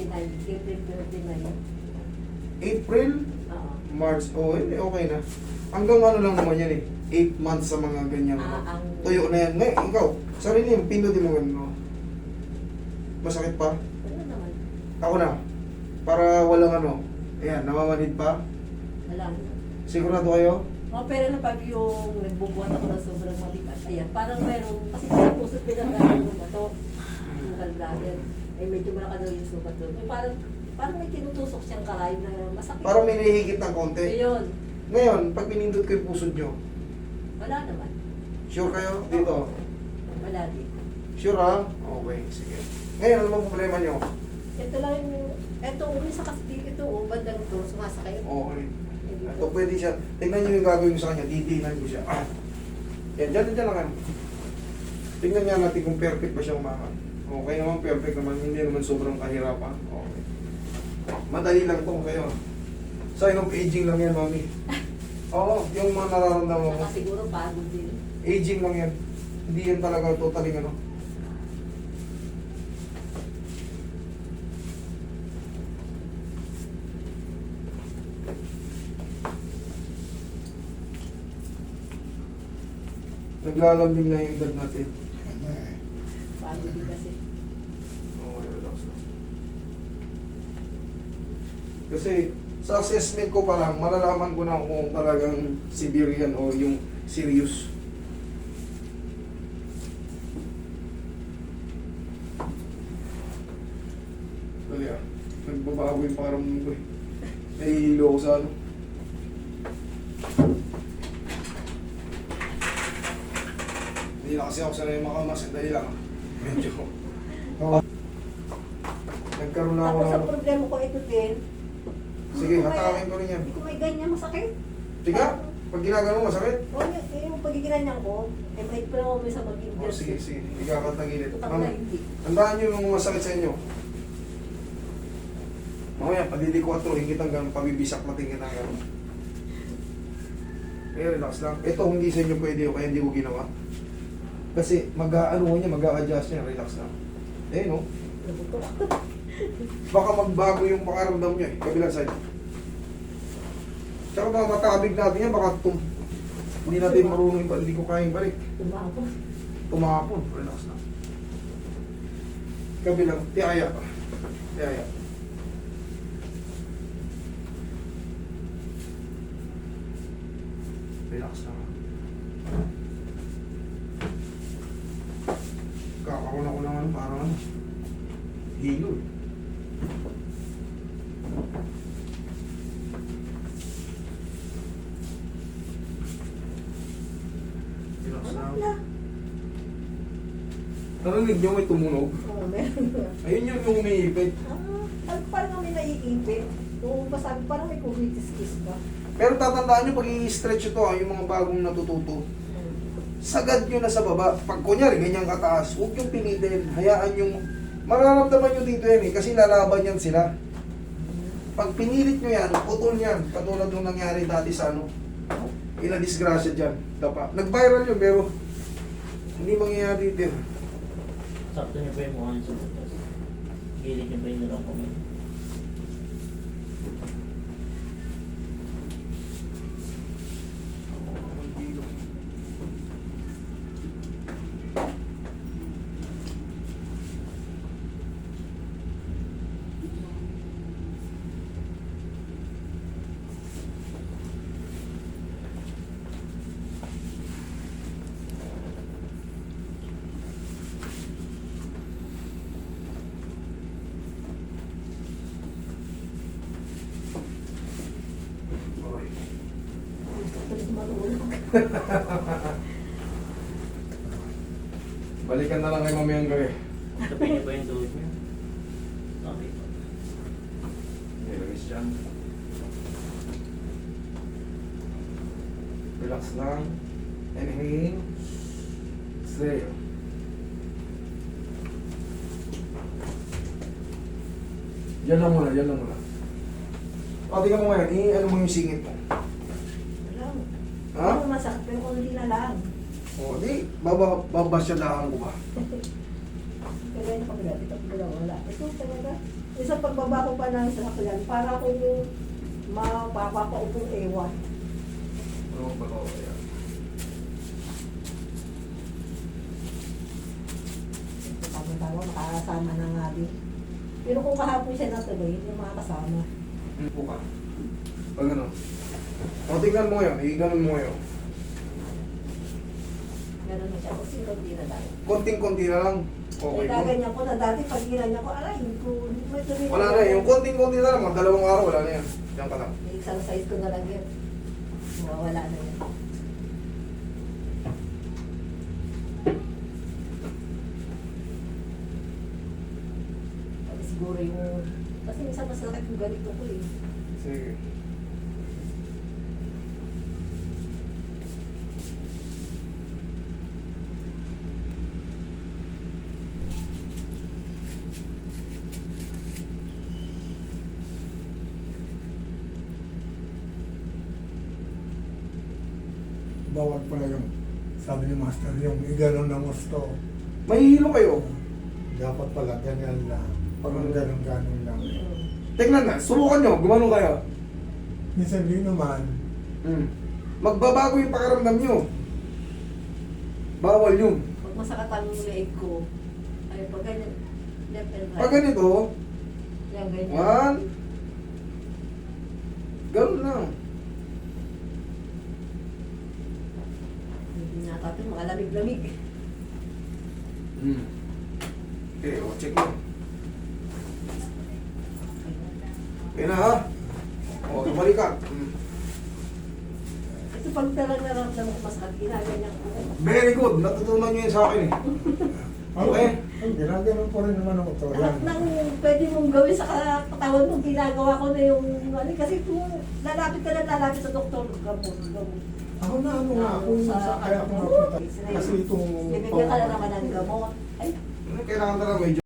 29, April 29. April, Oo. March, oh, hindi, okay na. Hanggang ano lang naman yan eh, 8 months sa mga ganyan. Ang... Tuyo na yan. Ngayon, ikaw, sarili yung pindutin mo ganun. No? Masakit pa? Wala naman. Ako na. Para walang ano. Ayan, namamanid pa. Wala naman. Sigurado kayo? Oh, pero na pag yung nagbubuhat ako ng sobrang matigas, ayan, parang meron, kasi parang pusot pinagkaroon ng bato, yung gallbladder, ay medyo malaka daw yung sukat doon. Yung parang may tinutusok siyang karay na masakit. Parang may nahihigit ng konti. Ayun, Ngayon, pag pinindot ko yung pusod nyo, wala naman. sure kayo? Dito. Wala din. Sure ha? Okay, sige. Ngayon, ano bang problema nyo? Ito lang yung, ito, umisa kasi ito, bandang ito, sumasakay. Okay. Ito pwede siya. Tingnan nyo yung gagawin ko sa kanya. Didinan ko siya. Ah. Yan, dyan lang yan. Tingnan nga natin kung perfect ba siya umakan. Okay naman, perfect naman. Hindi naman sobrang kahirapan. Okay. Madali lang to kayo. Sign of aging lang yan, mami. Oo, yung mga nararamdaman mo. Saka siguro pagod din. Aging lang yan. Hindi yan talaga totally ano. Naglalambing na yung edad natin. Pagod din kasi. Okay, relax lang. Kasi sa assessment ko pa lang, malalaman ko na kung talagang severe yan o yung serious. Dali ah. Nagbabago yung parang ko eh. Nahihilo ako sa ano. Hindi na kasi ako sanay makamas. Dali lang ah. Medyo. Nagkaroon na ako Tapos ang ng... problema ko ito din, Sige, hatakin ko rin yan. hindi ko may ganyan masakit. Tiga, pag ginagano mo, masakit? O, yung pagiginanyan ko, eh, may pa ako may sa maging Oh, sige, sige. Ikakat na gilid. Utak na hindi. Tandaan nyo yung masakit sa inyo. Mamaya, padidi ko ito, hingit ang gano'n, pabibisak na tingin ang gano'n. Eh, relax lang. Ito, hindi sa inyo pwede o kaya hindi ko ginawa. Kasi mag-ano niya, mag-a-adjust niya, relax lang. Eh, no? Baka magbago yung pakaramdam niya eh, kabilang side. Tsaka mga matabig natin yan, baka hindi natin marunong yung hindi ko kayang balik. Tumapos. Tumapon, relax lang. Kabilang, tiyaya. Tiyaya. Relax lang. Kakakuna ko lang ano, parang ano. Hilo eh. Relax lang. Wala. Narinig niyo may tumunog? Oo, meron. Ayun yung umiipit. Parang may naiipit. Oo, masabi parang may kumitis-kis ba? Pero tatandaan nyo, pag i-stretch ito, yung mga bagong natututo, sagad nyo na sa baba. Pag kunyari, ganyan kataas, huwag yung pilitin. Hayaan yung... Mararamdaman nyo dito yan eh, kasi lalaban yan sila. Pag pinilit nyo yan, putol yan. Katulad nung nangyari dati sa ano, ina-disgrasya dyan. Dapa. Nag-viral yun, pero hindi mangyayari dito. Sakto niya pa yung mukha niya sa butas. Gilid niya pa yung nilong kamay. Balikan na lang kay mamayang gabi. Tapin niya pa yung tuhod niya. Okay po. Relax dyan. Relax lang. Inhale. Exhale. Diyan lang muna, diyan lang muna. O, tingnan mo ngayon, ano mo yung singit mo? Wala. Ha? Ano masakit pero kung hindi na lang. O, di, babasyadahan ko ba? Kaya yung pagkagat, ito pagkagat, wala. Ito talaga. Isang pagbaba ko pa ng sasakyan, para akong yung mapapaupong ewan. Ano ba ko kaya? Tama-tama, makakasama na nga din. Pero kung kahapon siya natuloy, hindi makakasama. Po ka. Pag ano? O, tingnan mo ngayon. Iganon mo ngayon. Meron na siya, kasi hindi na tayo. Konting-konti na lang. Okay Eh, po. gaganyan ko na dati, pag ginanyan ko, aray, ko, may tuloy. Wala na. Yung konting-konti na lang. Mga 2 araw, wala na yan. Diyan ka lang. I-exercise ko na lang yan. Mawawala na yan. Pag siguro yung... Kasi minsan mas sakit yung ganito ko eh. Sige. Bawal pala yung, sabi ni Master, yung iganon ng gusto. Mahihilo kayo. Dapat pala ganyan lang. Pag ang ganon-ganon lang. Tingnan na. Subukan nyo. Gumanon kayo. Minsan din naman, Magbabago yung pakiramdam nyo. Bawal yun. Pag masakit ang leeg ko, ay pag ganyan, left and right. Pag ganito, Yan, ganyan. 1. Ganun lang. Hindi nata ito, mga lamig-lamig. Okay, check mo. Okay na ha? O, tumali ka. Ito pag talagang naramdaman ko masakit, ginaganyan ko. Very good. Natutunan nyo yun sa akin eh. Okay. Ay, ginaganon ko rin naman ako to. Lahat Yan. ng pwede mong gawin sa katawan mo, ginagawa ko na yung ano, kasi kung lalapit ka na lalapit sa doktor, gamot. Ako na ano nga, ako yung sa kaya ako napunta. Kasi itong Bibigyan ka na naman ng gamot. Ay, Kailangan talaga medyo